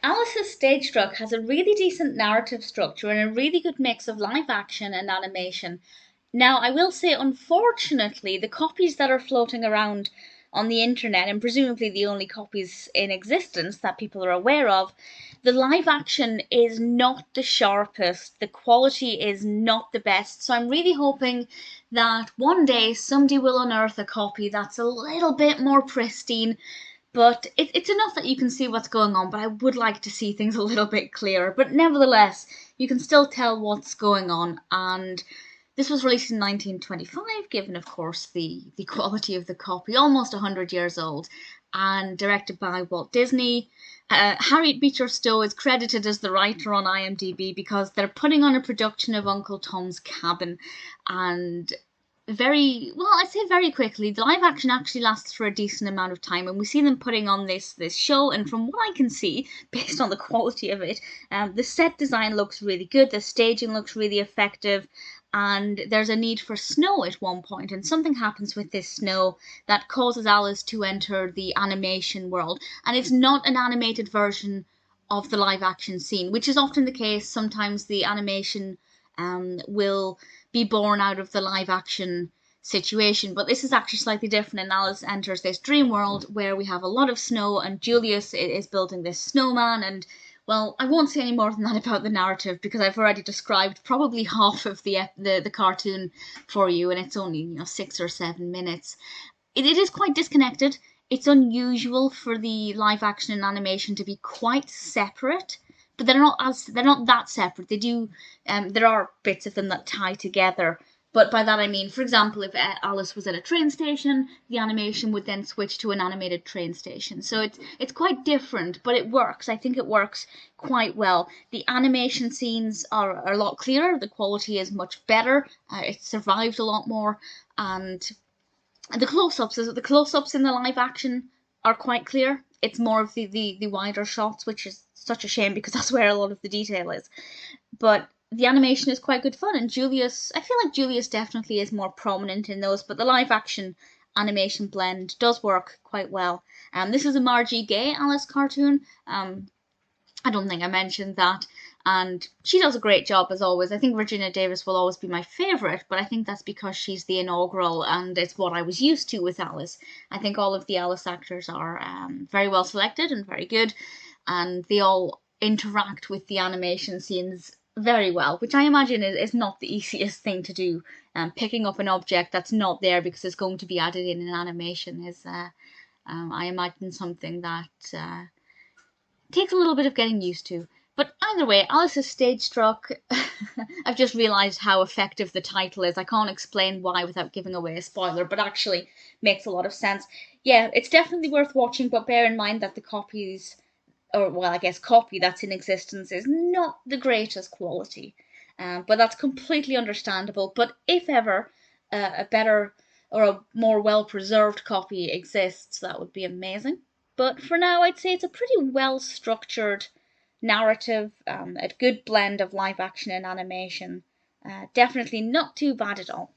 Alice's stage struck has a really decent narrative structure and a really good mix of live action and animation. Now, I will say, unfortunately, the copies that are floating around on the internet, and presumably the only copies in existence that people are aware of, the live action is not the sharpest, the quality is not the best. So I'm really hoping that one day somebody will unearth a copy that's a little bit more pristine, but it's enough that you can see what's going on. But I would like to see things a little bit clearer. But nevertheless, you can still tell what's going on. And this was released in 1925, given, of course, the quality of the copy, almost 100 years old, and directed by Walt Disney. Harriet Beecher Stowe is credited as the writer on IMDb because they're putting on a production of Uncle Tom's Cabin, and very well, I'd say very quickly. The live action actually lasts for a decent amount of time, and we see them putting on this show. And from what I can see, based on the quality of it, the set design looks really good. The staging looks really effective, and there's a need for snow at one point, and something happens with this snow that causes Alice to enter the animation world, and it's not an animated version of the live action scene, which is often the case. Sometimes the animation will be born out of the live action situation, but this is actually slightly different. And Alice enters this dream world where we have a lot of snow, and Julius is building this snowman. And well, I won't say any more than that about the narrative because I've already described probably half of the cartoon for you, and it's only 6 or 7 minutes. It is quite disconnected. It's unusual for the live action and animation to be quite separate, but they're not that separate. They do there are bits of them that tie together. But by that I mean, for example, if Alice was at a train station, the animation would then switch to an animated train station. So it's quite different, but it works. I think it works quite well. The animation scenes are a lot clearer. The quality is much better. It survived a lot more, and the close-ups in the live action are quite clear. It's more of the wider shots, which is such a shame because that's where a lot of the detail is. But the animation is quite good fun, and I feel like Julius definitely is more prominent in those, but the live action animation blend does work quite well. This is a Margie Gay Alice cartoon. I don't think I mentioned that. And she does a great job as always. I think Virginia Davis will always be my favourite, but I think that's because she's the inaugural and it's what I was used to with Alice. I think all of the Alice actors are very well selected and very good, and they all interact with the animation scenes very well, which I imagine is not the easiest thing to do. Picking up an object that's not there because it's going to be added in an animation is, I imagine, something that takes a little bit of getting used to. But either way, Alice's stage struck. I've just realised how effective the title is. I can't explain why without giving away a spoiler, but actually makes a lot of sense. Yeah, it's definitely worth watching, but bear in mind that the copies, or well, I guess copy that's in existence is not the greatest quality. But that's completely understandable. But if ever a better or a more well preserved copy exists, that would be amazing. But for now, I'd say it's a pretty well structured narrative, a good blend of live action and animation. Definitely not too bad at all.